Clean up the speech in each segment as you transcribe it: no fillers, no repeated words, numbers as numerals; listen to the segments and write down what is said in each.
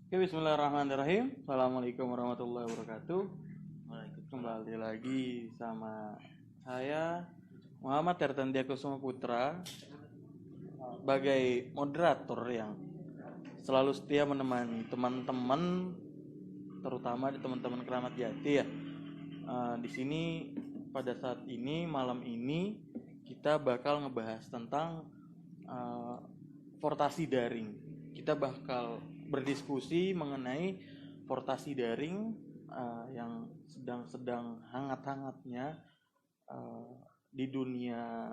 Oke, bismillahirrahmanirrahim. Assalamualaikum warahmatullahi wabarakatuh. Waalaikumsalam. Kembali lagi sama saya Muhammad Tertandia Kusuma Putra sebagai moderator yang selalu setia menemani teman-teman, terutama di teman-teman Keramat Jati ya. Di sini pada saat ini malam ini kita bakal ngebahas tentang portasi daring. Kita bakal berdiskusi mengenai portasi daring yang sedang hangat-hangatnya di dunia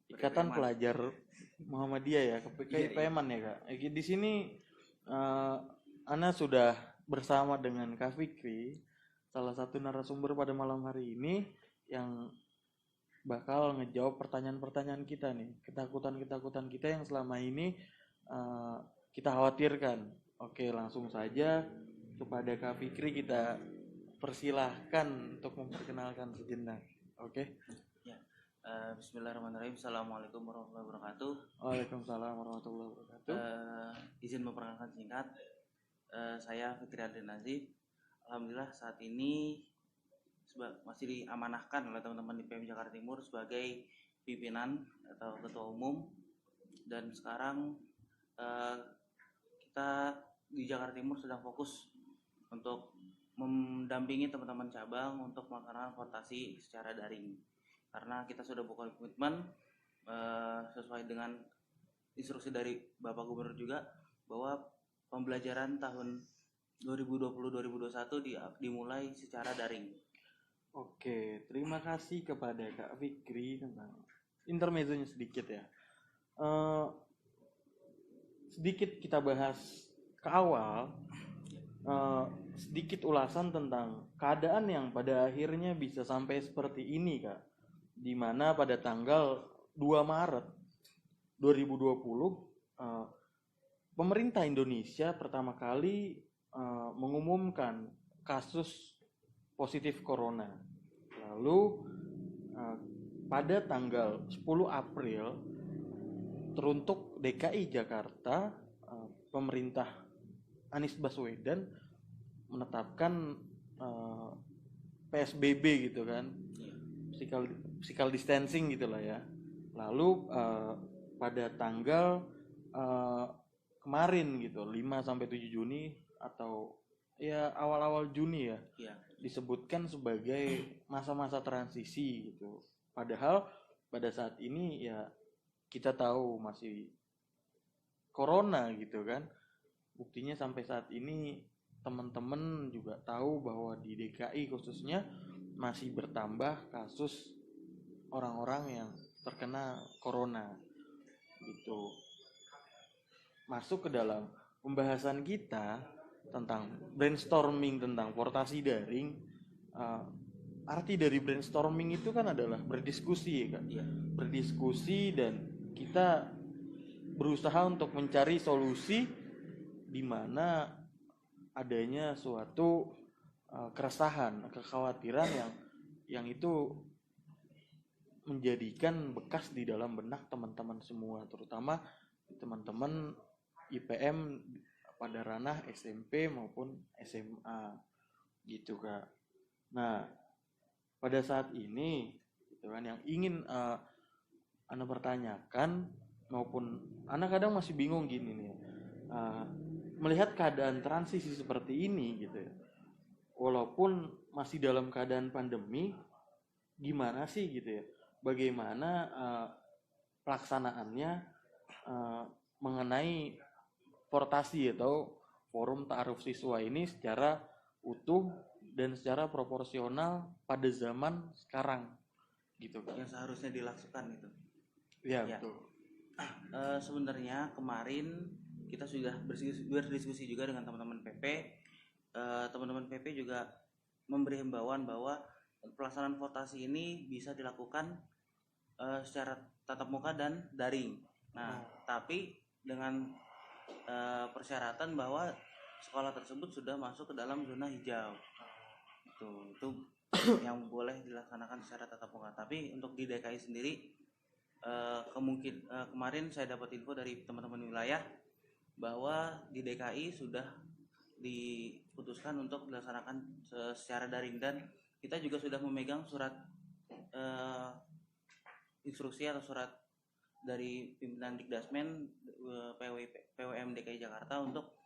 Ikatan Pelajar Muhammadiyah ya, KIPM-an ya Kak. Di sini Ana sudah bersama dengan Kak Fikri, salah satu narasumber pada malam hari ini yang bakal ngejawab pertanyaan-pertanyaan kita nih, ketakutan-ketakutan kita yang selama ini kita khawatirkan. Oke, langsung saja kepada Kak Fikri kita persilahkan untuk memperkenalkan sejenak. Oke. Ya. Bismillahirrahmanirrahim. Assalamualaikum warahmatullahi wabarakatuh. Waalaikumsalam warahmatullahi wabarakatuh. Izin memperkenalkan singkat. Saya Fikri Adin Nazif. Alhamdulillah saat ini masih diamanahkan oleh teman-teman di PM Jakarta Timur sebagai pimpinan atau ketua umum, dan sekarang kita di Jakarta Timur sedang fokus untuk mendampingi teman-teman cabang untuk melaksanakan portasi secara daring, karena kita sudah buka komitmen sesuai dengan instruksi dari Bapak Gubernur juga bahwa pembelajaran tahun 2020-2021 dimulai secara daring. Oke, terima kasih kepada Kak Fikri tentang intermezzonya sedikit ya. Sedikit kita bahas ke awal, sedikit ulasan tentang keadaan yang pada akhirnya bisa sampai seperti ini Kak, di mana pada tanggal 2 Maret 2020 pemerintah Indonesia pertama kali mengumumkan kasus positif corona. Lalu pada tanggal 10 April teruntuk DKI Jakarta, pemerintah Anies Baswedan menetapkan PSBB gitu kan, physical distancing gitulah ya. Lalu pada tanggal kemarin gitu 5 sampai 7 Juni atau ya awal-awal Juni ya, disebutkan sebagai masa-masa transisi gitu. Padahal pada saat ini ya kita tahu masih corona gitu kan. Buktinya sampai saat ini teman-teman juga tahu bahwa di DKI khususnya masih bertambah kasus orang-orang yang terkena corona gitu. Masuk ke dalam pembahasan kita tentang brainstorming tentang portasi daring. Arti dari brainstorming itu kan adalah berdiskusi ya kan, berdiskusi dan kita berusaha untuk mencari solusi di mana adanya suatu keresahan, kekhawatiran yang itu menjadikan bekas di dalam benak teman-teman semua, terutama teman-teman IPM pada ranah SMP maupun SMA gitu Kak. Nah, pada saat ini gitu kan yang ingin Ana pertanyakan, maupun Ana kadang masih bingung gini nih, melihat keadaan transisi seperti ini gitu ya, walaupun masih dalam keadaan pandemi, gimana sih gitu ya, bagaimana pelaksanaannya mengenai portasi atau forum ta'aruf siswa ini secara utuh dan secara proporsional pada zaman sekarang gitu kan, yang seharusnya dilakukan itu. Ya. Betul. Sebenarnya kemarin kita sudah berdiskusi juga dengan teman-teman PP. Teman-teman PP juga memberi himbauan bahwa pelaksanaan votasi ini bisa dilakukan secara tatap muka dan daring. Nah, tapi dengan persyaratan bahwa sekolah tersebut sudah masuk ke dalam zona hijau. Itu yang boleh dilaksanakan secara tatap muka. Tapi untuk di DKI sendiri, kemarin saya dapat info dari teman-teman wilayah bahwa di DKI sudah diputuskan untuk dilaksanakan secara daring, dan kita juga sudah memegang surat instruksi atau surat dari pimpinan Dikdasmen PWM DKI Jakarta untuk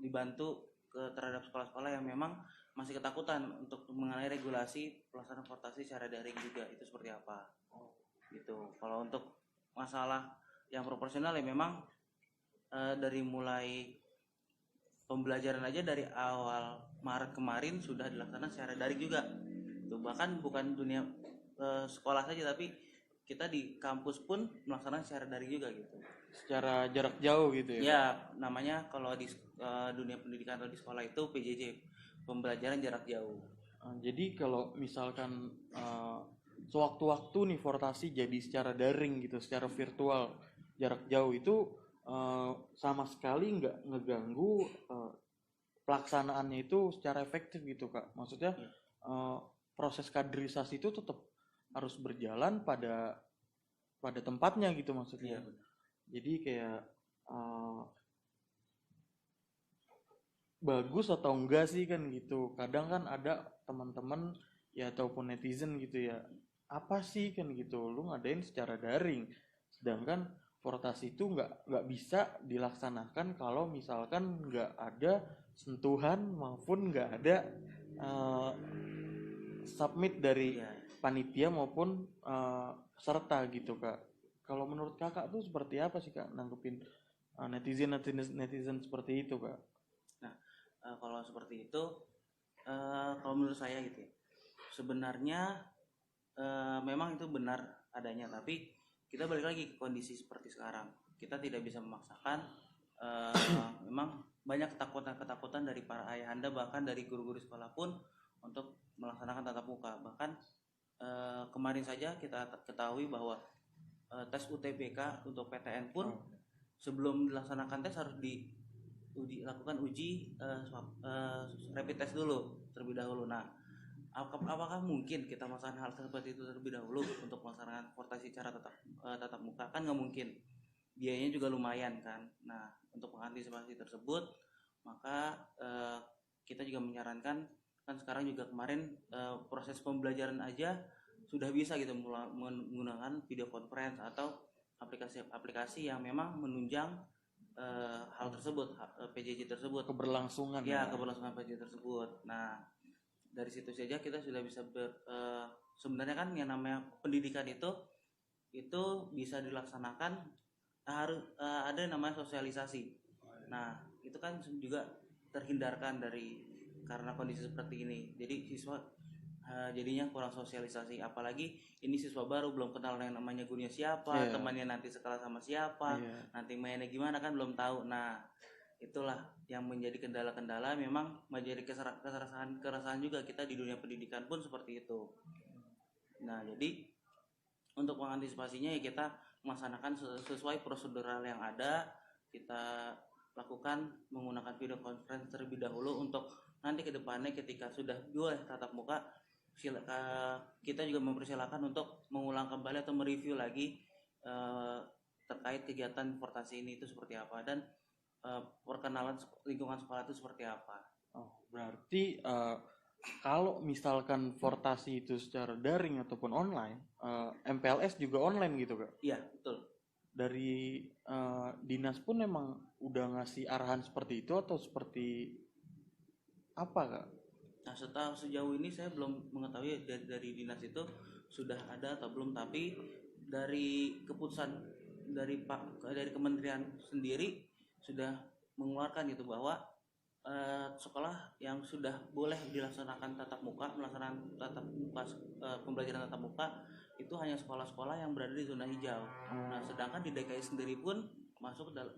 dibantu terhadap sekolah-sekolah yang memang masih ketakutan untuk mengenai regulasi pelaksanaan transportasi secara daring juga, itu seperti apa gitu. Kalau untuk masalah yang proporsional ya memang dari mulai pembelajaran aja dari awal Maret kemarin sudah dilaksanakan secara daring juga. Tuh, bahkan bukan dunia sekolah saja, tapi kita di kampus pun melaksanakan secara daring juga gitu. Secara jarak jauh gitu ya? Ya, namanya kalau di dunia pendidikan atau di sekolah itu PJJ, pembelajaran jarak jauh. Jadi kalau misalkan sewaktu-waktu nih Fortasi jadi secara daring gitu, secara virtual jarak jauh itu sama sekali nggak ngeganggu pelaksanaannya itu secara efektif gitu Kak. Maksudnya proses kaderisasi itu tetap harus berjalan pada tempatnya gitu maksudnya. Jadi kayak bagus atau enggak sih kan gitu. Kadang kan ada teman-teman ya ataupun netizen gitu ya, apa sih kan gitu lu ngadain secara daring, sedangkan Fortasi itu nggak bisa dilaksanakan kalau misalkan nggak ada sentuhan maupun nggak ada submit dari panitia maupun peserta gitu Kak. Kalau menurut Kakak tuh seperti apa sih Kak nanggepin netizen seperti itu Kak? Nah, kalau seperti itu, kalau menurut saya gitu ya, sebenarnya memang itu benar adanya, tapi kita balik lagi ke kondisi seperti sekarang. Kita tidak bisa memaksakan. Memang banyak ketakutan dari para ayahanda, bahkan dari guru-guru sekolah pun untuk melaksanakan tatap muka. Bahkan kemarin saja kita ketahui bahwa tes UTBK untuk PTN pun sebelum dilaksanakan tes harus dilakukan uji rapid test dulu terlebih dahulu. Nah, apakah mungkin kita melaksanakan hal seperti itu terlebih dahulu untuk melaksanakan Fortasi secara tatap muka? Kan nggak mungkin, biayanya juga lumayan kan. Nah, untuk mengantisipasi tersebut, maka kita juga menyarankan, kan sekarang juga kemarin proses pembelajaran aja sudah bisa gitu menggunakan video conference atau aplikasi yang memang menunjang hal tersebut, PJJ tersebut, keberlangsungan keberlangsungan PJJ tersebut. Nah, dari situ saja kita sudah bisa sebenarnya kan yang namanya pendidikan itu bisa dilaksanakan harus ada yang namanya sosialisasi. Nah, itu kan juga terhindarkan karena kondisi seperti ini. Jadi siswa jadinya kurang sosialisasi, apalagi ini siswa baru belum kenal yang namanya gurunya siapa, temannya nanti sekolah sama siapa, nanti mainnya gimana kan belum tahu. Nah, itulah yang menjadi kendala-kendala, memang menjadi keresahan juga kita di dunia pendidikan pun seperti itu. Nah, jadi untuk mengantisipasinya ya kita melaksanakan sesuai prosedural yang ada, kita lakukan menggunakan video conference terlebih dahulu untuk nanti ke depannya ketika sudah boleh tatap muka, kita juga mempersilakan untuk mengulang kembali atau mereview lagi terkait kegiatan Fortasi ini itu seperti apa, dan perkenalan lingkungan sekolah itu seperti apa. Berarti kalau misalkan Fortasi itu secara daring ataupun online, MPLS juga online gitu Kak? Iya, betul. Dari dinas pun emang udah ngasih arahan seperti itu atau seperti apa Kak? Nah, sejauh ini saya belum mengetahui dari dinas itu sudah ada atau belum, tapi dari keputusan dari kementerian sendiri sudah mengeluarkan gitu bahwa sekolah yang sudah boleh dilaksanakan melaksanakan pembelajaran tatap muka itu hanya sekolah-sekolah yang berada di zona hijau. Nah, sedangkan di DKI sendiri pun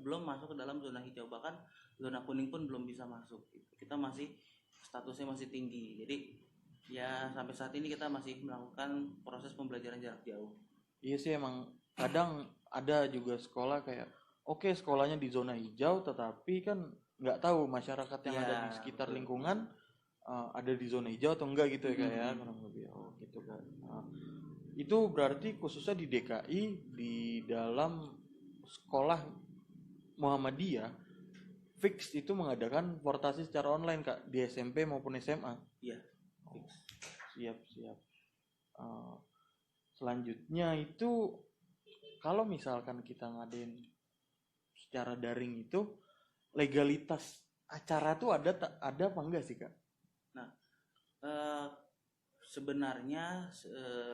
belum masuk ke dalam zona hijau, bahkan zona kuning pun belum bisa masuk. Kita masih statusnya masih tinggi. Jadi ya sampai saat ini kita masih melakukan proses pembelajaran jarak jauh. Iya sih, emang kadang ada juga sekolah kayak oke, sekolahnya di zona hijau tetapi kan nggak tahu masyarakat yang ada di sekitar lingkungan ada di zona hijau atau enggak gitu ya kayak kurang lebih gitu kan. Itu berarti khususnya di DKI di dalam sekolah Muhammadiyah fix itu mengadakan portasi secara online Kak di SMP maupun SMA. Iya. Siap. Selanjutnya itu kalau misalkan kita ngadain secara daring itu legalitas acara tuh ada apa enggak sih Kak? Nah, sebenarnya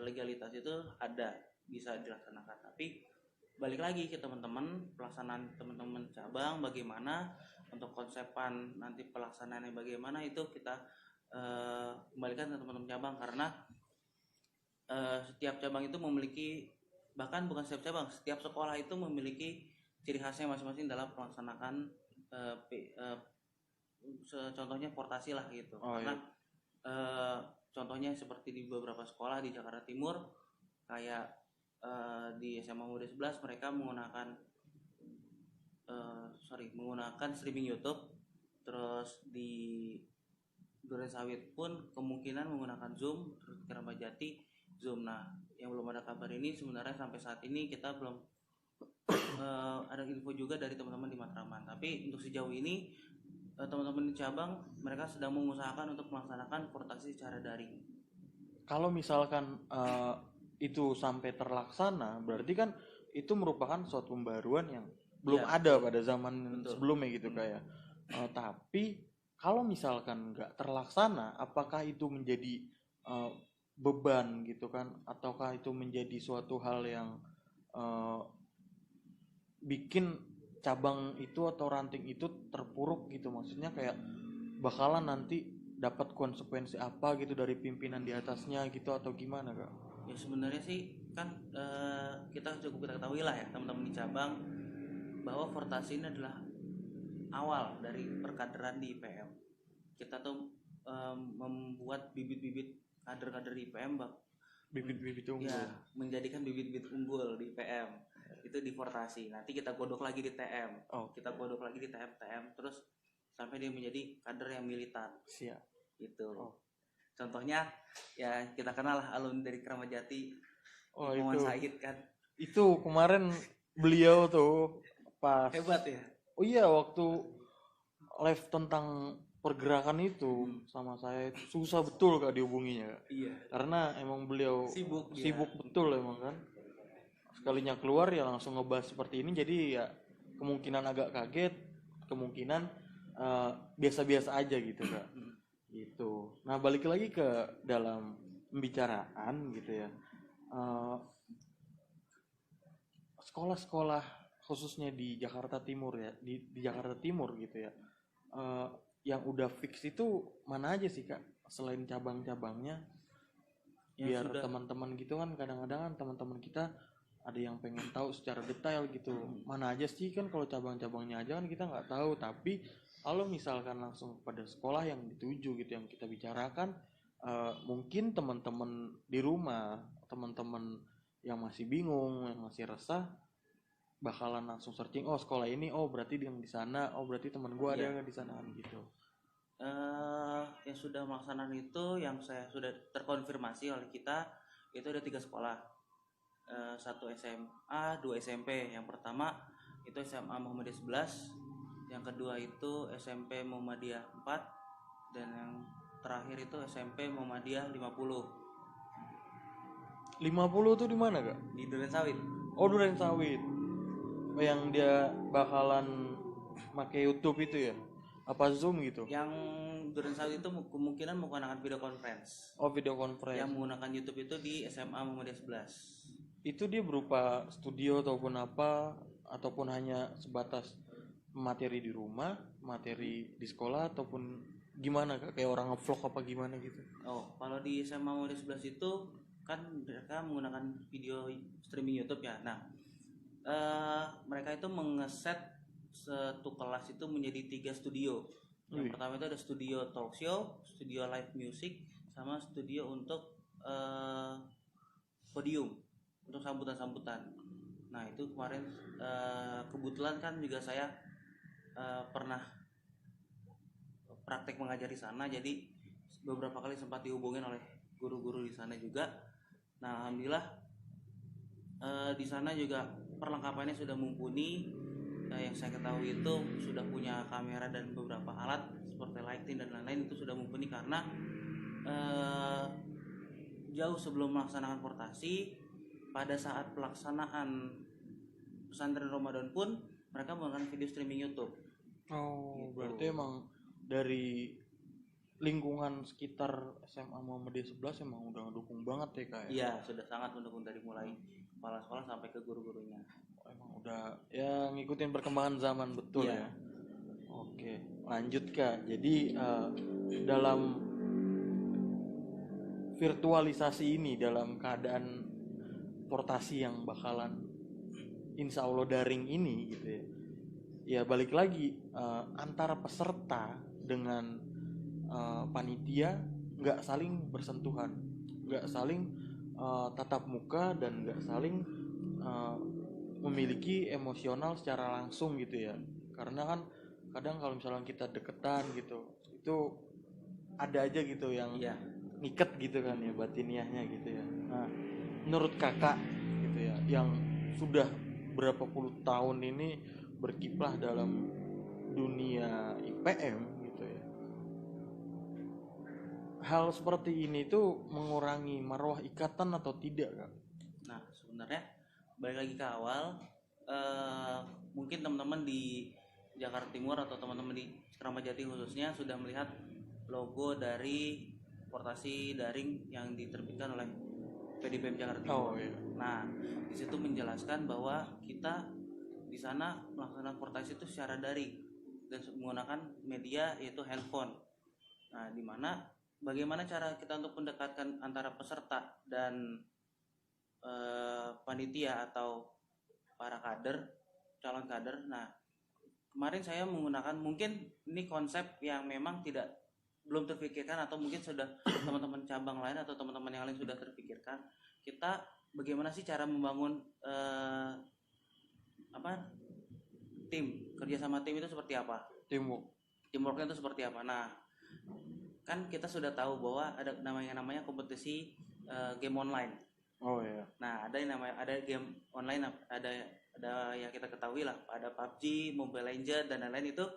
legalitas itu ada, bisa dilaksanakan, tapi balik lagi ke teman-teman, pelaksanaan teman-teman cabang bagaimana, untuk konsepan nanti pelaksanaannya bagaimana itu kita kembalikan ke teman-teman cabang, karena setiap cabang itu memiliki, bahkan bukan setiap cabang, setiap sekolah itu memiliki ciri khasnya masing-masing dalam melaksanakan contohnya portasi lah gitu. Karena contohnya seperti di beberapa sekolah di Jakarta Timur kayak di SMA Muda 11 mereka menggunakan streaming YouTube, terus di Duren Sawit pun kemungkinan menggunakan Zoom, terus di Keramat Jati Zoom. Nah, yang belum ada kabar ini sebenarnya sampai saat ini kita belum ada info juga dari teman-teman di Matraman. Tapi untuk sejauh ini teman-teman di cabang mereka sedang mengusahakan untuk melaksanakan portasi secara daring. Kalau misalkan itu sampai terlaksana, berarti kan itu merupakan suatu pembaruan yang belum ada pada zaman sebelumnya gitu kayak. Tapi kalau misalkan nggak terlaksana, apakah itu menjadi beban gitu kan, ataukah itu menjadi suatu hal yang bikin cabang itu atau ranting itu terpuruk gitu, maksudnya kayak bakalan nanti dapat konsekuensi apa gitu dari pimpinan di atasnya gitu atau gimana Kak? Ya sebenarnya sih kan kita ketahui lah ya teman-teman di cabang bahwa portasi ini adalah awal dari perkaderan di IPM. Kita tuh membuat bibit-bibit kader-kader di IPM, bibit-bibit unggul. Ya, menjadikan bibit-bibit unggul di IPM. Itu di portasi. Nanti kita godok lagi di TM. Kita godok lagi di TM, terus sampai dia menjadi kader yang militan. Siap. Itu. Contohnya ya kita kenal lah alumni dari Keramat Jati, Muhammad Said kan. Itu kemarin beliau tuh pas hebat ya. Oh iya, waktu live tentang pergerakan itu sama saya susah betul Kak dihubunginya Kak. Iya. Karena emang beliau sibuk betul emang kan. Sekalinya keluar ya langsung ngebahas seperti ini, jadi ya kemungkinan agak kaget, kemungkinan biasa-biasa aja gitu Kak. Gitu. Nah, balik lagi ke dalam pembicaraan gitu ya. Sekolah-sekolah khususnya di Jakarta Timur ya, di Jakarta Timur gitu ya. Yang udah fix itu mana aja sih Kak? Selain cabang-cabangnya. Biar teman-teman gitu kan, kadang-kadang kan teman-teman kita ada yang pengen tahu secara detail gitu, mana aja sih kan, kalau cabang-cabangnya aja kan kita nggak tahu. Tapi kalau misalkan langsung pada sekolah yang dituju gitu yang kita bicarakan, mungkin teman-teman di rumah, teman-teman yang masih bingung, yang masih resah, bakalan langsung searching, oh sekolah ini, oh berarti yang di sana, oh berarti teman gue ada yang di sana gitu. Yang sudah melaksanakan itu yang saya sudah terkonfirmasi oleh kita itu ada 3 sekolah. 1 SMA, 2 SMP. Yang pertama itu SMA Muhammadiyah 11, yang kedua itu SMP Muhammadiyah 4, dan yang terakhir itu SMP Muhammadiyah 50. 50 tuh di mana Kak? Di Duren Sawit. Oh, Duren Sawit. Yang dia bakalan pakai YouTube itu ya? Apa Zoom gitu? Yang Duren Sawit itu kemungkinan menggunakan video conference. Oh, video conference. Yang menggunakan YouTube itu di SMA Muhammadiyah 11. Itu dia berupa studio ataupun apa, ataupun hanya sebatas materi di rumah, materi di sekolah, ataupun gimana Kak? Kayak orang nge-vlog apa gimana gitu? Oh, kalau di SMA Muhammadiyah 11 itu kan mereka menggunakan video streaming YouTube ya. Nah, mereka itu mengeset satu kelas itu menjadi 3 studio. Yang pertama itu ada studio talk show, studio live music, sama studio untuk podium untuk sambutan-sambutan. Nah, itu kemarin kebetulan kan juga saya pernah praktek mengajar di sana, jadi beberapa kali sempat dihubungin oleh guru-guru di sana juga. Nah, alhamdulillah di sana juga perlengkapannya sudah mumpuni, yang saya ketahui itu sudah punya kamera dan beberapa alat seperti lighting dan lain-lain itu sudah mumpuni, karena jauh sebelum melaksanakan portasi, pada saat pelaksanaan pesantren Ramadan pun mereka menggunakan video streaming YouTube. Gitu. Berarti emang dari lingkungan sekitar SMA Muhammadiyah 11 emang udah ngedukung banget ya Kak? Iya, sudah sangat mendukung dari mulai kepala sekolah sampai ke guru-gurunya. Emang udah ya ngikutin perkembangan zaman betul ya. Oke, lanjut Kak. Jadi dalam virtualisasi ini, dalam keadaan portasi yang bakalan insya Allah daring ini gitu ya balik lagi antara peserta dengan panitia nggak saling bersentuhan, nggak saling tatap muka, dan nggak saling memiliki emosional secara langsung gitu ya. Karena kan kadang kalau misalnya kita deketan gitu, itu ada aja gitu yang ngiket gitu kan ya, batiniahnya gitu ya. Nah, menurut kakak gitu ya, yang sudah berapa puluh tahun ini berkiprah dalam dunia IPM gitu ya, hal seperti ini tuh mengurangi marwah ikatan atau tidak Kak? Nah, sebenarnya balik lagi ke awal, mungkin teman-teman di Jakarta Timur atau teman-teman di Keramat Jati khususnya sudah melihat logo dari portasi daring yang diterbitkan oleh PDIPM Jakarta Timur. Nah, di situ menjelaskan bahwa kita di sana melaksanakan portasi itu secara daring dan menggunakan media yaitu handphone. Nah, di mana bagaimana cara kita untuk mendekatkan antara peserta dan panitia atau para kader, calon kader. Nah, kemarin saya menggunakan, mungkin ini konsep yang memang belum terpikirkan, atau mungkin sudah teman-teman cabang lain atau teman-teman yang lain sudah terpikirkan. Kita bagaimana sih cara membangun tim, kerjasama tim itu seperti apa? Teamworknya itu seperti apa? Nah, kan kita sudah tahu bahwa ada namanya kompetisi game online. Nah, ada game online, ada yang kita ketahui lah, ada PUBG, Mobile Legends dan lain-lain, itu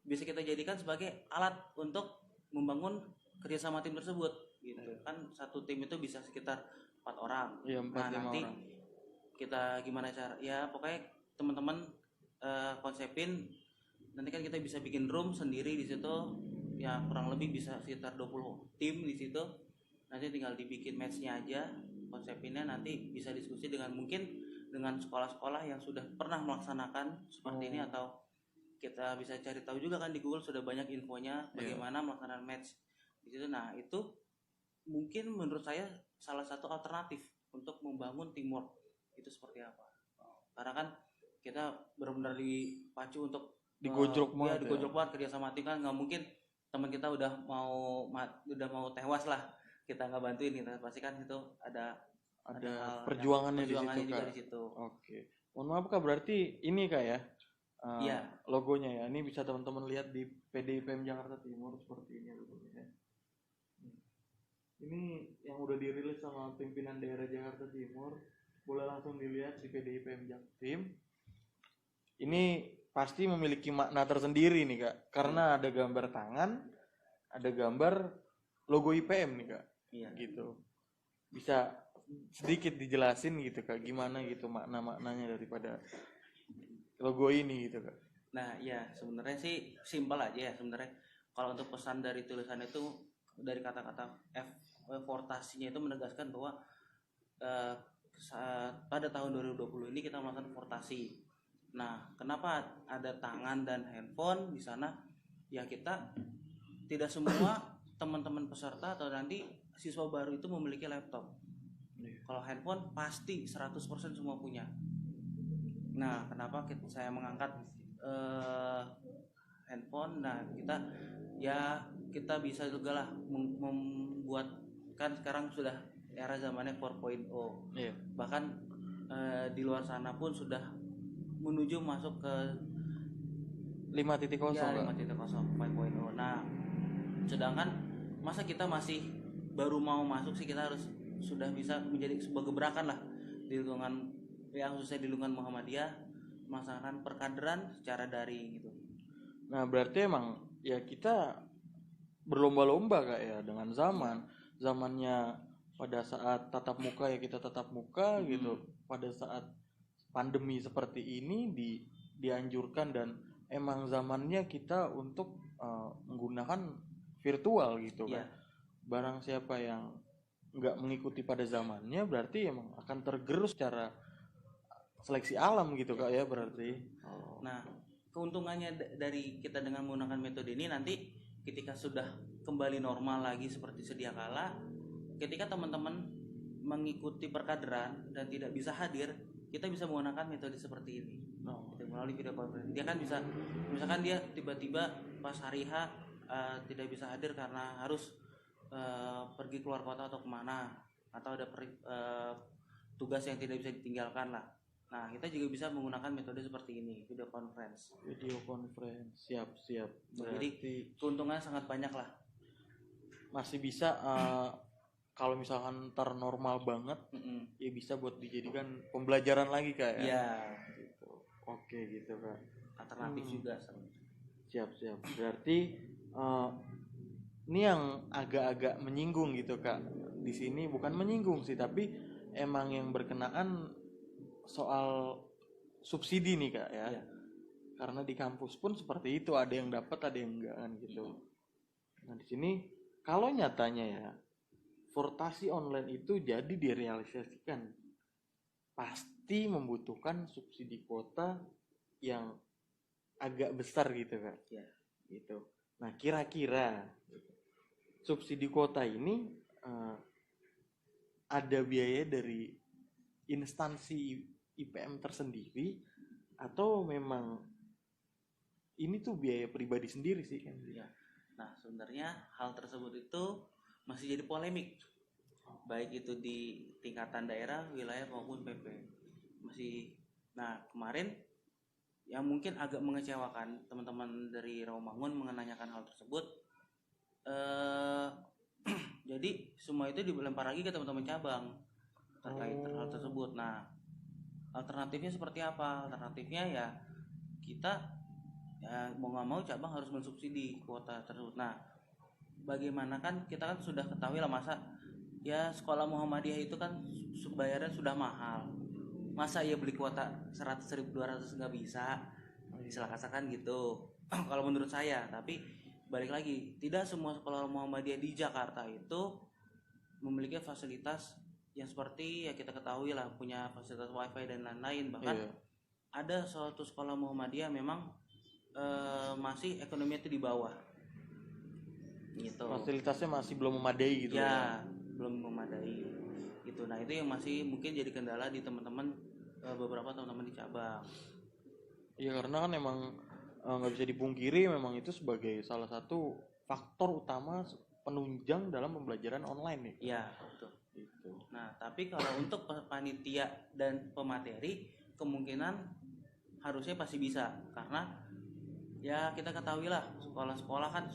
bisa kita jadikan sebagai alat untuk membangun kerjasama tim tersebut gitu. Kan satu tim itu bisa sekitar 4 orang. Nah, nanti orang. Kita gimana cara ya, pokoknya teman-teman konsepin, nanti kan kita bisa bikin room sendiri di situ ya, kurang lebih bisa sekitar 20 tim di situ. Nanti tinggal dibikin matchnya aja, konsepinnya nanti bisa diskusi dengan sekolah-sekolah yang sudah pernah melaksanakan seperti ini, atau kita bisa cari tahu juga kan di Google sudah banyak infonya bagaimana melaksanakan match di situ. Nah, itu mungkin menurut saya salah satu alternatif untuk membangun teamwork itu seperti apa. Karena kan kita benar-benar dipacu untuk digojlok banget kerja sama tim, kan nggak mungkin teman kita udah mau tewas lah kita nggak bantuin gitu. Pasti kan itu ada perjuangannya di situ. Oke. Mohon maaf Kak, berarti ini Kak ya. Logonya ya, ini bisa teman-teman lihat di PDIPM Jakarta Timur seperti ini logonya. Ini yang udah dirilis sama pimpinan daerah Jakarta Timur, boleh langsung dilihat di PDIPM Jaktim. Ini pasti memiliki makna tersendiri nih Kak, karena ada gambar tangan, ada gambar logo IPM nih Kak. Gitu. Bisa sedikit dijelasin gitu Kak, gimana gitu makna-maknanya daripada logo ini gitu Kak? Nah ya, sebenarnya sih simpel aja ya sebenarnya. Kalau untuk pesan dari tulisan itu, dari kata-kata portasinya itu menegaskan bahwa pada tahun 2020 ini kita melakukan portasi. Nah, kenapa ada tangan dan handphone di sana? Ya kita tidak semua teman-teman peserta atau nanti siswa baru itu memiliki laptop. Kalau handphone pasti 100% semua punya. Nah, kenapa saya mengangkat handphone? Nah, kita bisa juga lah membuat, kan sekarang sudah era zamannya 4.0. Bahkan di luar sana pun sudah menuju masuk ke 5.0. 5.0. Nah, sedangkan masa kita masih baru mau masuk sih, kita harus sudah bisa menjadi sebuah gebrakan lah di lingkungan, ya khususnya di lingkungan Muhammadiyah, melaksanakan perkaderan secara daring gitu. Nah berarti emang ya kita berlomba-lomba Kak ya dengan zamannya pada saat tatap muka ya kita tatap muka gitu, pada saat pandemi seperti ini dianjurkan dan emang zamannya kita untuk menggunakan virtual gitu kan. Barang siapa yang nggak mengikuti pada zamannya berarti emang akan tergerus secara seleksi alam gitu Kak ya berarti. Nah keuntungannya dari kita dengan menggunakan metode ini nanti ketika sudah kembali normal lagi seperti sedia kala, ketika teman-teman mengikuti perkaderan dan tidak bisa hadir, kita bisa menggunakan metode seperti ini. Melalui video conference. Dia kan bisa, misalkan dia tiba-tiba pas hari H tidak bisa hadir karena harus pergi keluar kota atau kemana, atau ada tugas yang tidak bisa ditinggalkan lah. Nah, kita juga bisa menggunakan metode seperti ini, video conference. Siap. Jadi keuntungannya sangat banyak lah. Masih bisa kalau misalkan ntar normal banget, ya bisa buat dijadikan pembelajaran lagi Kak ya. Iya. Gitu. Oke gitu Kak. Alternatif juga. Siap. Berarti ini yang agak-agak menyinggung gitu Kak. Di sini bukan menyinggung sih, tapi emang yang berkenaan soal subsidi nih Kak ya. Iya. Karena di kampus pun seperti itu, ada yang dapat, ada yang enggak kan gitu. Nah di sini kalau nyatanya ya Fortasi online itu jadi direalisasikan, pasti membutuhkan subsidi kuota yang agak besar gitu Kak. Ya. Gitu. Nah kira-kira subsidi kuota ini ada biaya dari instansi IPM tersendiri atau memang ini tuh biaya pribadi sendiri sih kan? Ya. Nah sebenarnya hal tersebut itu masih jadi polemik, baik itu di tingkatan daerah, wilayah maupun PP. Nah kemarin yang mungkin agak mengecewakan teman-teman dari Rawamangun menanyakan hal tersebut. Jadi semua itu dilempar lagi ke teman-teman cabang terkait hal tersebut. Nah alternatifnya seperti apa? Alternatifnya ya kita ya mau nggak mau cabang harus mensubsidi kuota tersebut. Nah bagaimana kan kita kan sudah ketahui lah, masa ya sekolah Muhammadiyah itu kan bayarnya sudah mahal, masa ya beli kuota 100.000 200 nggak bisa, silakan gitu kalau menurut saya. Tapi balik lagi, tidak semua sekolah Muhammadiyah di Jakarta itu memiliki fasilitas yang seperti ya kita ketahui lah, punya fasilitas wifi dan lain-lain. Bahkan ada suatu sekolah Muhammadiyah memang masih ekonominya itu di bawah gitu. Fasilitasnya masih belum memadai gitu ya. Belum memadai gitu. Nah itu yang masih mungkin jadi kendala di teman-teman, beberapa teman-teman di cabang. Iya karena kan emang nggak bisa dipungkiri memang itu sebagai salah satu faktor utama penunjang dalam pembelajaran online nih. Iya betul. Gitu. Nah tapi kalau untuk panitia dan pemateri kemungkinan harusnya pasti bisa, karena ya kita ketahui lah sekolah-sekolah kan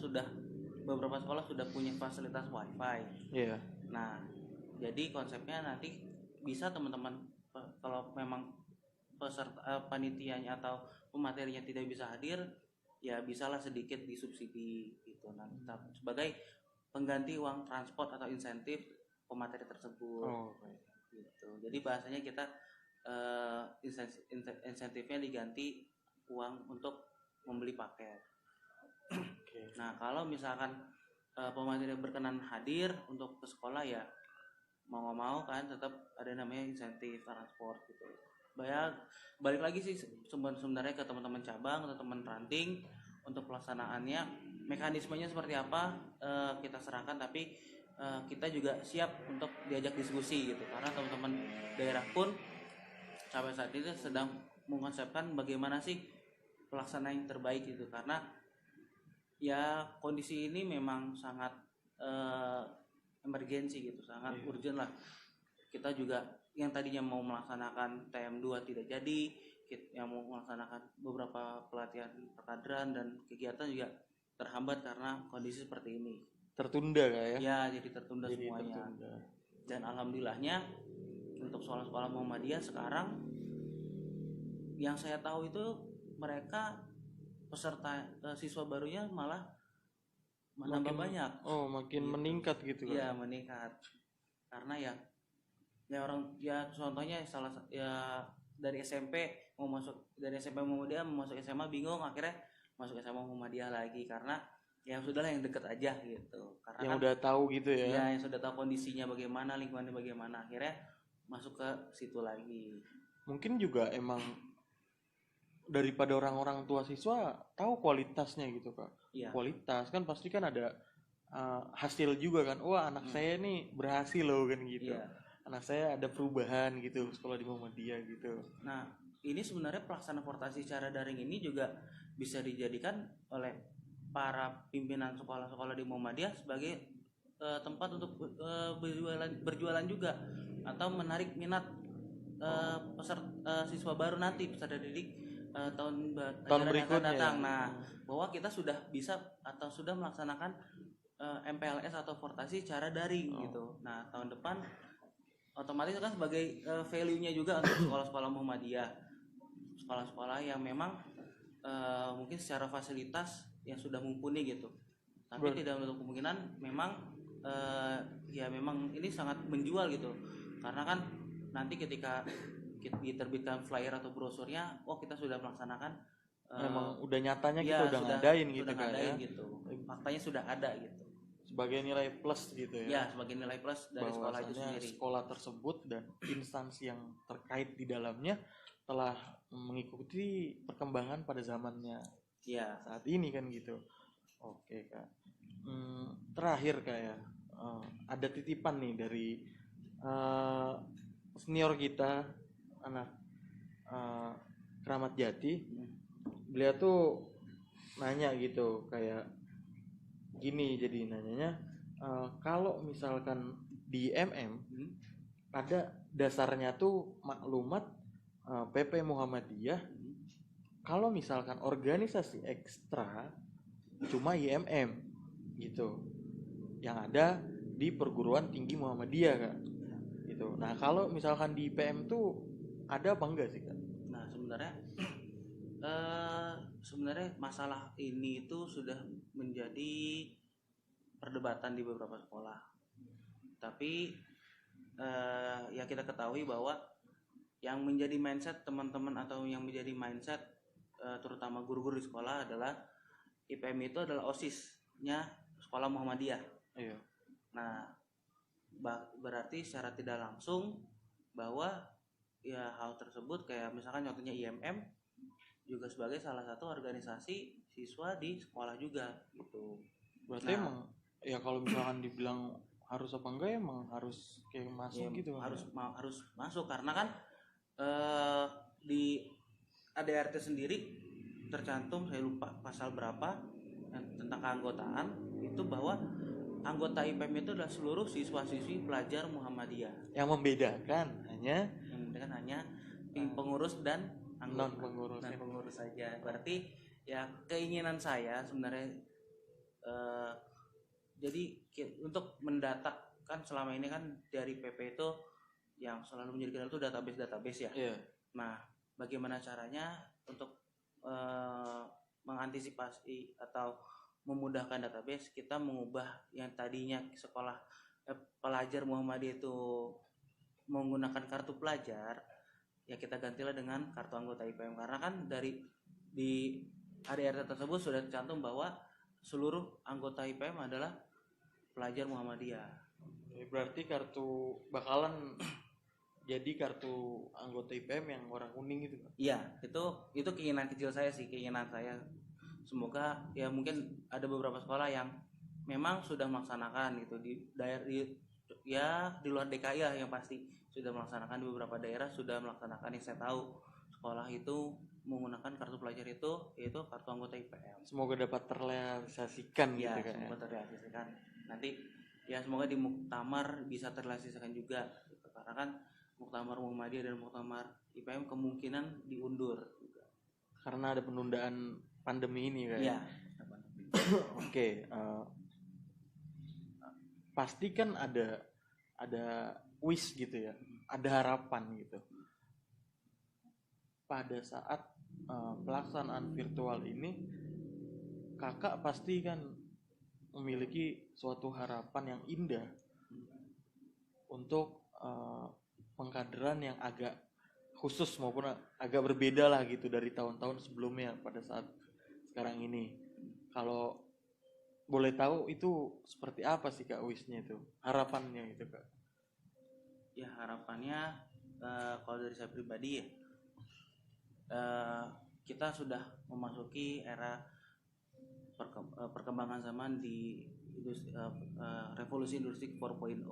beberapa sekolah sudah punya fasilitas wifi. Iya. Nah jadi konsepnya nanti bisa teman-teman kalau memang peserta panitianya atau pematerinya tidak bisa hadir, ya bisalah sedikit disubsidi gitu. Nah sebagai pengganti uang transport atau insentif pemateri tersebut. Gitu. Jadi bahasanya kita insentifnya diganti uang untuk membeli paket. Nah kalau misalkan pemateri berkenan hadir untuk ke sekolah, ya mau nggak mau kan tetap ada namanya insentif transport gitu. Balik lagi sih sebenarnya ke teman-teman cabang atau teman ranting untuk pelaksanaannya, mekanismenya seperti apa kita serahkan, tapi kita juga siap untuk diajak diskusi gitu, karena teman-teman daerah pun sampai saat ini sedang mengkonsepkan bagaimana sih pelaksanaan yang terbaik gitu, karena ya kondisi ini memang sangat emergensi gitu, sangat urgent lah. Kita juga yang tadinya mau melaksanakan TM2 tidak jadi, yang mau melaksanakan beberapa pelatihan perkaderan dan kegiatan juga terhambat karena kondisi seperti ini. Tertunda kah ya? Ya, jadi tertunda semuanya. Dan alhamdulillahnya untuk sekolah-sekolah Muhammadiyah sekarang yang saya tahu itu mereka peserta siswa barunya malah menambah banyak. Makin gitu. Meningkat gitu kan. Iya, meningkat. Karena ya orang ya contohnya dari SMP mau masuk, dari SMP Muhammadiyah mau masuk SMA bingung, akhirnya masuk SMA Muhammadiyah lagi karena ya sudahlah yang deket aja gitu. Karena yang udah tahu gitu ya. Ya, yang sudah tahu kondisinya bagaimana, lingkungannya bagaimana, akhirnya masuk ke situ lagi. Mungkin juga emang daripada orang-orang tua siswa tahu kualitasnya gitu Kak. Iya. Kualitas kan pasti kan ada hasil juga kan. Wah, anak saya nih berhasil loh kan gitu. Iya. Anak saya ada perubahan gitu sekolah di Muhammadiyah gitu. Nah, ini sebenarnya pelaksanaan portasi secara daring ini juga bisa dijadikan oleh para pimpinan sekolah-sekolah di Muhammadiyah sebagai tempat untuk berjualan juga, atau menarik minat peserta siswa baru nanti, peserta didik tahun berikutnya yang akan datang. Nah, bahwa kita sudah bisa atau sudah melaksanakan MPLS atau portasi secara daring gitu. Nah, tahun depan otomatis kan sebagai value-nya juga untuk sekolah-sekolah Muhammadiyah, sekolah-sekolah yang memang mungkin secara fasilitas yang sudah mumpuni gitu, tapi tidak menutup kemungkinan memang ya memang ini sangat menjual gitu, karena kan nanti ketika diterbitkan flyer atau brosurnya, kita sudah melaksanakan, memang udah nyatanya kita udah ngadain gitu kan ya, gitu. Faktanya sudah ada gitu, sebagai nilai plus gitu ya. Ya, sebagai nilai plus dari sekolah itu sendiri. Sekolah tersebut dan instansi yang terkait di dalamnya telah mengikuti perkembangan pada zamannya saat ini kan gitu. Oke Kak. Terakhir Kak ya, ada titipan nih dari senior kita, anak Kramat Jati. Beliau tuh nanya gitu kayak gini, jadi nanyanya kalau misalkan di MM ada dasarnya tuh maklumat PP Muhammadiyah, kalau misalkan organisasi ekstra cuma IMM gitu yang ada di perguruan tinggi Muhammadiyah Kak gitu. Nah, kalau misalkan di IPM tuh ada apa enggak sih Kak? Nah, sebenarnya masalah ini itu sudah menjadi perdebatan di beberapa sekolah. Tapi ya kita ketahui bahwa yang menjadi mindset teman-teman atau yang menjadi mindset terutama guru-guru di sekolah adalah IPM itu adalah OSIS-nya sekolah Muhammadiyah. Iya. Nah, berarti secara tidak langsung bahwa ya hal tersebut kayak misalkan contohnya IMM juga sebagai salah satu organisasi siswa di sekolah juga gitu. Berarti emang ya kalau misalkan dibilang harus apa enggak, emang harus kayak masuk ya, gitu. Harus masuk karena kan di ADRT sendiri tercantum, saya lupa pasal berapa tentang keanggotaan itu, bahwa anggota IPM itu adalah seluruh siswa-siswi pelajar Muhammadiyah. Yang membedakan hanya pengurus dan non pengurus saja. Berarti ya keinginan saya sebenarnya jadi untuk mendata kan selama ini kan dari PP itu yang selalu menjadi kendala itu database ya. Yeah. Nah, bagaimana caranya untuk mengantisipasi atau memudahkan database, kita mengubah yang tadinya sekolah pelajar Muhammadiyah itu menggunakan kartu pelajar, ya kita gantilah dengan kartu anggota IPM, karena kan di ADRT tersebut sudah tercantum bahwa seluruh anggota IPM adalah pelajar Muhammadiyah. Berarti kartu bakalan jadi kartu anggota IPM yang warna kuning gitu kan? Iya, itu keinginan kecil saya sih, keinginan saya. Semoga ya mungkin ada beberapa sekolah yang memang sudah melaksanakan gitu di daerah di luar DKI ya, yang pasti sudah melaksanakan, di beberapa daerah sudah melaksanakan. Yang saya tahu sekolah itu menggunakan kartu pelajar itu, yaitu kartu anggota IPM. Semoga dapat terrealisasikan ya, gitu kan. Semoga terrealisasikan. Nanti ya semoga di muktamar bisa terrealisasikan juga gitu. Karena kan muktamar Muhammadiyah dan muktamar IPM kemungkinan diundur juga. Karena ada penundaan pandemi ini kan. Iya. Oke, pasti kan ada wish gitu ya, ada harapan gitu. pada saat pelaksanaan virtual ini kakak pasti kan memiliki suatu harapan yang indah untuk pengkaderan yang agak khusus maupun agak berbeda lah gitu dari tahun-tahun sebelumnya pada saat sekarang ini. Kalau boleh tahu itu seperti apa sih Kak wishnya itu, harapannya itu Kak? Ya harapannya kalau dari saya pribadi ya, kita sudah memasuki era perkembangan zaman di revolusi industri 4.0.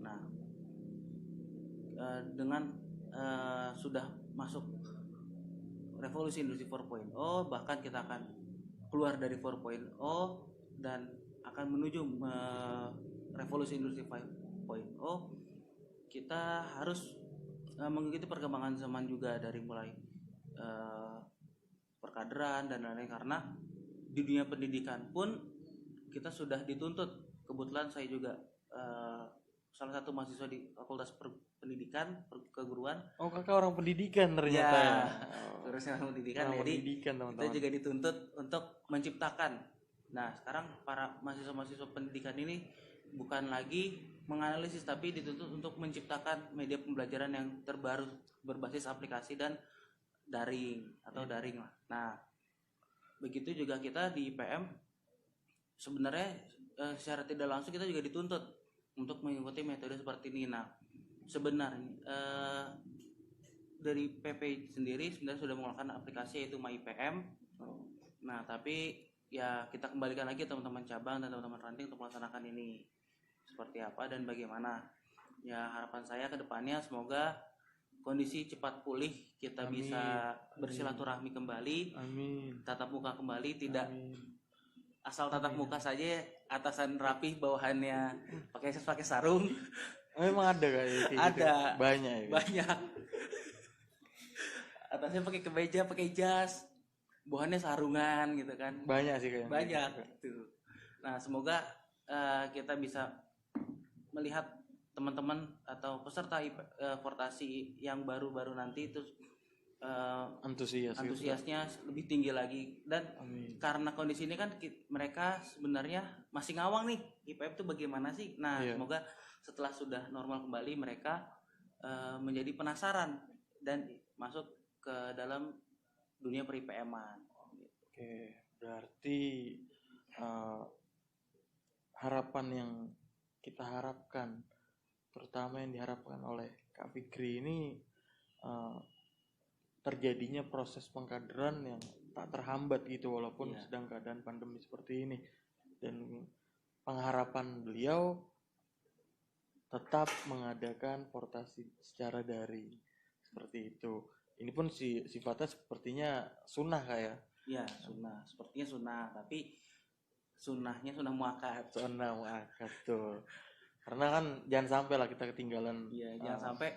Nah, dengan sudah masuk revolusi industri 4.0, bahkan kita akan keluar dari 4.0 dan akan menuju revolusi industri 5.0, kita harus mengikuti perkembangan zaman juga dari mulai perkaderan dan lain-lain, karena di dunia pendidikan pun kita sudah dituntut. Kebetulan saya juga salah satu mahasiswa di Fakultas Pendidikan Keguruan. Oh, kakak orang pendidikan ternyata ya. Terusnya orang pendidikan. Orang jadi pendidikan, teman-teman. Kita juga dituntut untuk menciptakan. Nah, sekarang para mahasiswa pendidikan ini bukan lagi menganalisis, tapi dituntut untuk menciptakan media pembelajaran yang terbaru berbasis aplikasi dan daring atau daring lah. Nah, begitu juga kita di IPM sebenarnya secara tidak langsung kita juga dituntut untuk mengikuti metode seperti ini. Nah, sebenarnya dari PP sendiri sebenarnya sudah mengeluarkan aplikasi yaitu MyIPM. Nah, tapi ya kita kembalikan lagi teman-teman cabang dan teman-teman ranting untuk melaksanakan ini seperti apa dan bagaimana. Ya harapan saya ke depannya semoga kondisi cepat pulih, kita bisa bersilaturahmi kembali, tatap muka kembali, tidak asal tatap muka saja, atasan rapih bawahannya pakai sarung. Memang ada kayak ada gitu. Banyak ya. Banyak. Atasnya pakai kemeja, pakai jas, bawahannya sarungan gitu kan. Banyak sih kayaknya. Banyak gitu. Nah, semoga kita bisa melihat teman-teman atau peserta portasi yang baru-baru nanti itu antusiasnya lebih tinggi lagi. Dan karena kondisi ini kan mereka sebenarnya masih ngawang nih IPM itu bagaimana sih. Nah, semoga setelah sudah normal kembali mereka menjadi penasaran dan masuk ke dalam dunia per-IPM-an. Oke, berarti harapan yang kita harapkan, terutama yang diharapkan oleh Kak Fikri ini, terjadinya proses pengkaderan yang tak terhambat gitu walaupun sedang keadaan pandemi seperti ini, dan pengharapan beliau tetap mengadakan portasi secara daring seperti itu. Ini pun sifatnya sepertinya sunnah kayak. Ya sunnah, sepertinya sunnah, tapi sunnahnya sunnah muakkad. Sunnah muakkad tuh. Karena kan jangan sampai lah kita ketinggalan. Iya, jangan sampai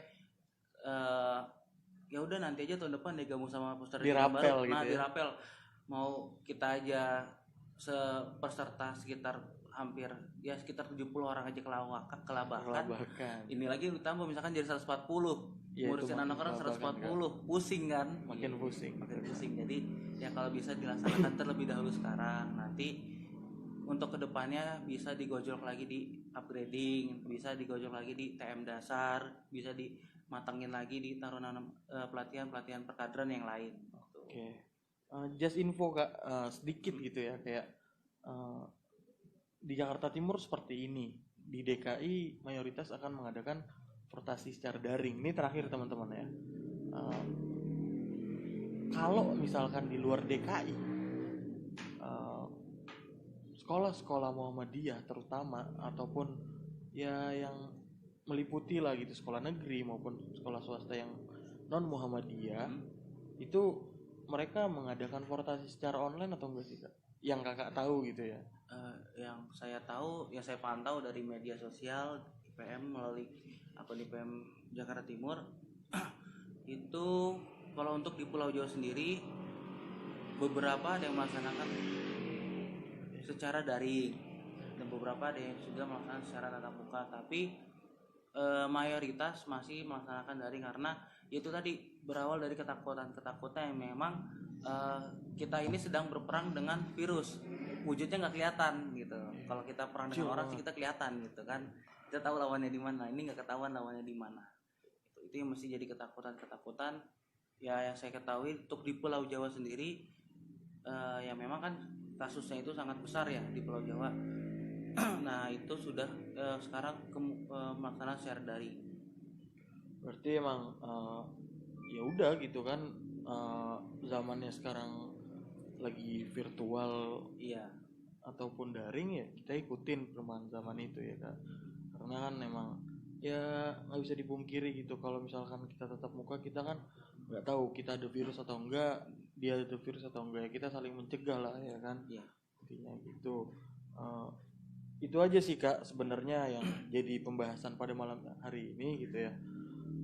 ya udah nanti aja tahun depan deh gabung sama poster dirapel baru. Gitu nah, dirapel. Mau kita aja peserta sekitar hampir ya sekitar 70 orang aja kelabakan. Ini lagi ditambah misalkan jadi 140. Ya, ngurusin anak orang 140 kan. Pusing kan? Makin pusing. Jadi ya kalau bisa dilaksanakan terlebih dahulu sekarang. Nanti untuk kedepannya bisa digojlok lagi di upgrading, bisa digojlok lagi di TM dasar, bisa dimatangin lagi di taruhan pelatihan perkaderan yang lain. Oke. Just info Kak, sedikit gitu ya, kayak di Jakarta Timur seperti ini, di DKI mayoritas akan mengadakan portasi secara daring. Ini terakhir teman-teman ya. Kalau misalkan di luar DKI, sekolah-sekolah Muhammadiyah terutama ataupun ya yang meliputi lah gitu sekolah negeri maupun sekolah swasta yang non Muhammadiyah, itu mereka mengadakan portasi secara online atau enggak sih Kak? Yang kakak tahu gitu ya? Yang saya tahu, yang saya pantau dari media sosial IPM melalui akun IPM Jakarta Timur itu kalau untuk di Pulau Jawa sendiri beberapa ada yang melaksanakan secara daring dan beberapa ada yang sudah melaksanakan secara tatap muka. Tapi mayoritas masih melaksanakan daring karena itu tadi berawal dari ketakutan yang memang kita ini sedang berperang dengan virus, wujudnya nggak kelihatan gitu. Kalau kita perang dengan orang sih kita kelihatan gitu kan, kita tahu lawannya di mana. Ini nggak ketahuan lawannya di mana. Itu yang mesti jadi ketakutan ya. Yang saya ketahui untuk di Pulau Jawa sendiri ya memang kan kasusnya itu sangat besar ya di Pulau Jawa. Nah itu sudah sekarang melaksanakan secara daring. Berarti emang ya udah gitu kan, zamannya sekarang lagi virtual ataupun daring ya kita ikutin perkembangan zaman itu ya Kak. Karena kan memang ya nggak bisa dipungkiri gitu, kalau misalkan kita tetap muka kita kan nggak tahu kita ada virus atau enggak, dia ada virus atau enggak, ya kita saling mencegah lah ya kan. Intinya gitu. Itu aja sih Kak sebenarnya yang jadi pembahasan pada malam hari ini gitu ya.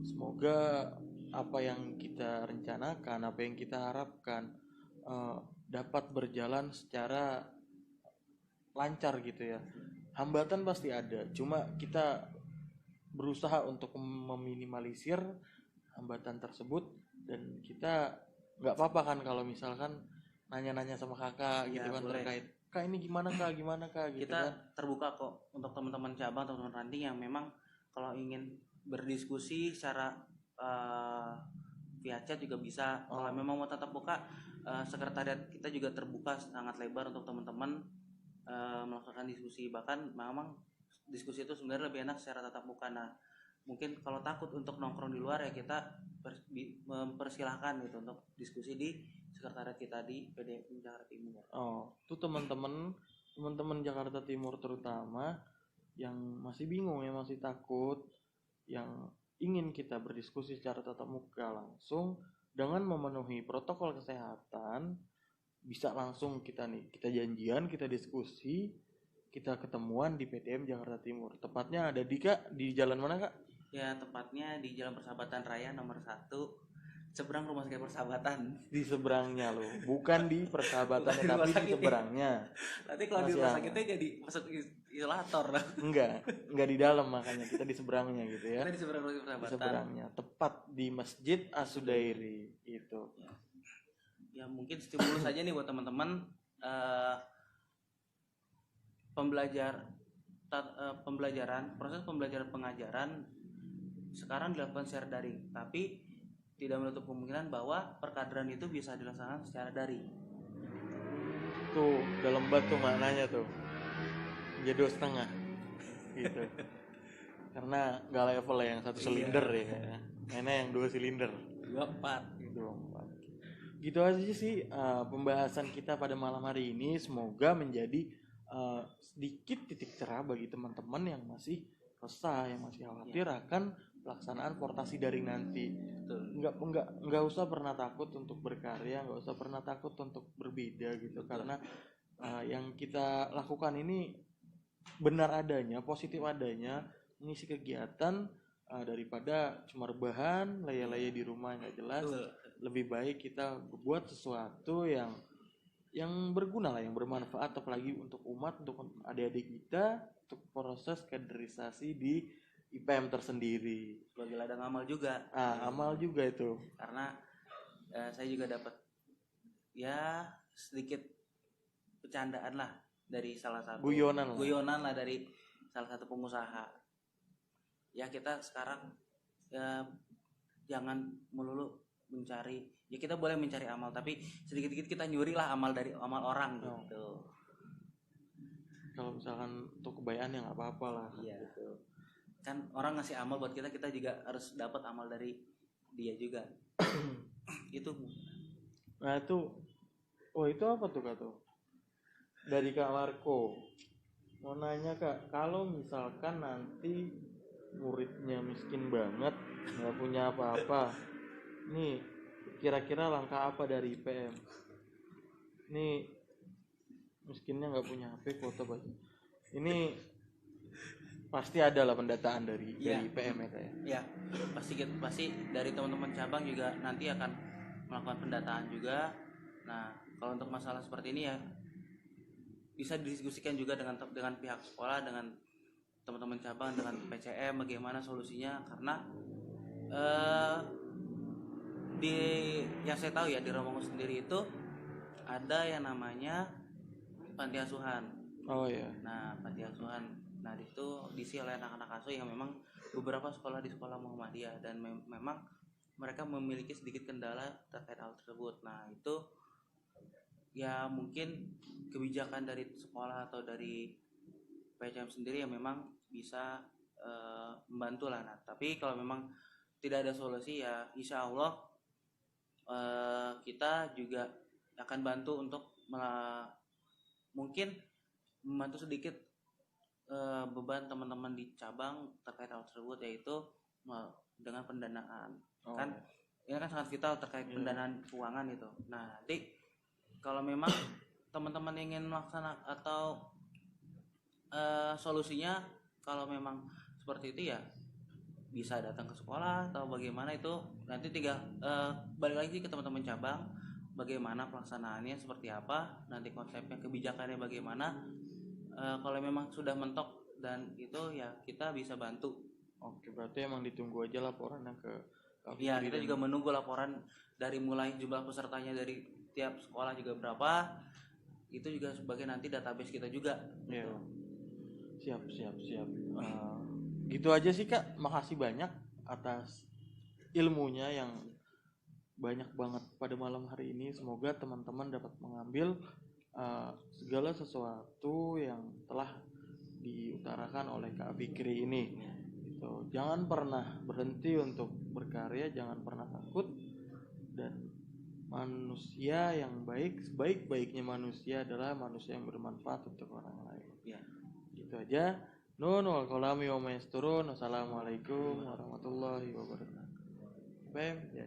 Semoga apa yang kita rencanakan, apa yang kita harapkan dapat berjalan secara lancar gitu ya. Hambatan pasti ada, cuma kita berusaha untuk meminimalisir hambatan tersebut. Dan kita nggak apa-apa kan kalau misalkan nanya-nanya sama kakak gitu kan, boleh. Terkait Kak ini gimana kak gitu kita kan. Terbuka kok untuk teman-teman cabang, teman-teman ranting yang memang kalau ingin berdiskusi secara via chat juga bisa. Kalau memang mau tatap muka, sekretariat kita juga terbuka sangat lebar untuk teman-teman melakukan diskusi. Bahkan memang diskusi itu sebenarnya lebih enak secara tatap muka. Nah mungkin kalau takut untuk nongkrong di luar ya kita mempersilahkan gitu untuk diskusi di sekretariat kita di PDM Jakarta Timur. Itu teman-teman Jakarta Timur terutama yang masih bingung, yang masih takut, yang ingin kita berdiskusi secara tatap muka langsung dengan memenuhi protokol kesehatan, bisa langsung kita janjian, kita diskusi, kita ketemuan di PTM Jakarta Timur. Tepatnya ada di jalan mana Kak? Ya tepatnya di Jalan Persahabatan Raya nomor 1, seberang Rumah Sakit Persahabatan. Di seberangnya loh, bukan di Persahabatan tapi di seberangnya. Nanti kalau di rumah sakitnya jadi masuk isolator. Enggak di dalam, makanya kita di seberangnya gitu ya. Kita di seberang Rumah Sakit Persahabatan. Di seberangnya, tepat di Masjid As-Sudairi itu. Ya mungkin stimulus saja nih buat teman-teman proses pembelajaran pengajaran sekarang dilakukan secara daring, tapi tidak menutup kemungkinan bahwa perkaderan itu bisa dilaksanakan secara daring. Tuh dalam batu maknanya tuh jadi 2,5 gitu. Karena nggak level ya yang 1 silinder ya, mainnya yang 2 silinder 24 gitu aja sih pembahasan kita pada malam hari ini. Semoga menjadi sedikit titik cerah bagi teman-teman yang masih resah, yang masih khawatir akan pelaksanaan portasi daring nanti. Nggak usah pernah takut untuk berkarya, nggak usah pernah takut untuk berbeda gitu. Karena yang kita lakukan ini benar adanya, positif adanya, mengisi kegiatan daripada cuma rebahan, laya-laya di rumah nggak jelas. Lebih baik kita berbuat sesuatu yang berguna lah, yang bermanfaat, apalagi untuk umat, untuk adik-adik kita, untuk proses kaderisasi di IPM tersendiri. Sebagai ladang amal juga. Amal juga itu. Karena saya juga dapat ya sedikit bercandaan lah dari salah satu guyonan lah dari salah satu pengusaha. Ya kita sekarang jangan melulu mencari, ya kita boleh mencari amal, tapi sedikit-sedikit kita nyuri lah amal dari amal orang gitu. Kalau misalkan untuk kebaikan ya nggak apa-apa lah. Iya. Gitu. Kan orang ngasih amal buat kita juga harus dapat amal dari dia juga. Itu. Nah itu, itu apa tuh Kak tuh? Dari Kak Marco. Mau nanya Kak, kalau misalkan nanti muridnya miskin banget, nggak punya apa-apa, nih kira-kira langkah apa dari IPM? Nih miskinnya nggak punya HP, kuota baju. Ini pasti ada lah pendataan dari IPM ya Kak ya? Iya, pasti dari teman-teman cabang juga nanti akan melakukan pendataan juga. Nah kalau untuk masalah seperti ini ya bisa didiskusikan juga dengan pihak sekolah, dengan teman-teman cabang dengan PCM bagaimana solusinya, karena di yang saya tahu ya di Romangun sendiri itu ada yang namanya panti asuhan. Oh ya. Nah, panti asuhan, nah itu diisi oleh anak-anak asuh yang memang beberapa sekolah di sekolah Muhammadiyah, dan memang mereka memiliki sedikit kendala terkait hal tersebut. Nah, itu ya mungkin kebijakan dari sekolah atau dari PCM sendiri yang memang bisa membantu lah. Nah, tapi kalau memang tidak ada solusi ya insya Allah kita juga akan bantu untuk mungkin membantu sedikit beban teman-teman di cabang terkait hal tersebut, yaitu dengan pendanaan. Kan ini kan sangat vital terkait pendanaan keuangan itu. Nah, nanti kalau memang teman-teman ingin melaksanakan atau solusinya kalau memang seperti itu ya bisa datang ke sekolah atau bagaimana, itu nanti tinggal balik lagi ke teman-teman cabang bagaimana pelaksanaannya seperti apa, nanti konsepnya kebijakannya bagaimana. Kalau memang sudah mentok dan itu ya kita bisa bantu. Oke, berarti emang ditunggu aja laporannya ke Iya, kita juga menunggu laporan dari mulai jumlah pesertanya dari tiap sekolah juga berapa, itu juga sebagai nanti database kita juga. Iya. Siap. Gitu aja sih Kak, makasih banyak atas ilmunya yang banyak banget pada malam hari ini. Semoga teman-teman dapat mengambil segala sesuatu yang telah diutarakan oleh Kak Fikri ini. Gitu. Jangan pernah berhenti untuk berkarya, jangan pernah takut, dan manusia yang baik, sebaik-baiknya manusia adalah manusia yang bermanfaat untuk orang lain. Ya. Gitu aja. Nun wal qalami wa ma yasturun. Wassalamualaikum warahmatullahi wabarakatuh. Bam. Ya.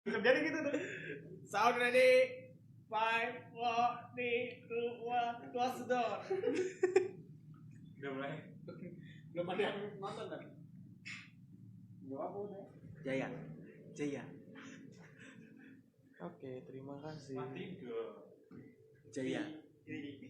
Jadi gitu tuh. Sound ready. 5, 4, 3, 2, 1, close the door. Udah mulai. Belum ada yang nonton kan? Jawab udah. Jaya. Oke, terima kasih. Jaya. Ini.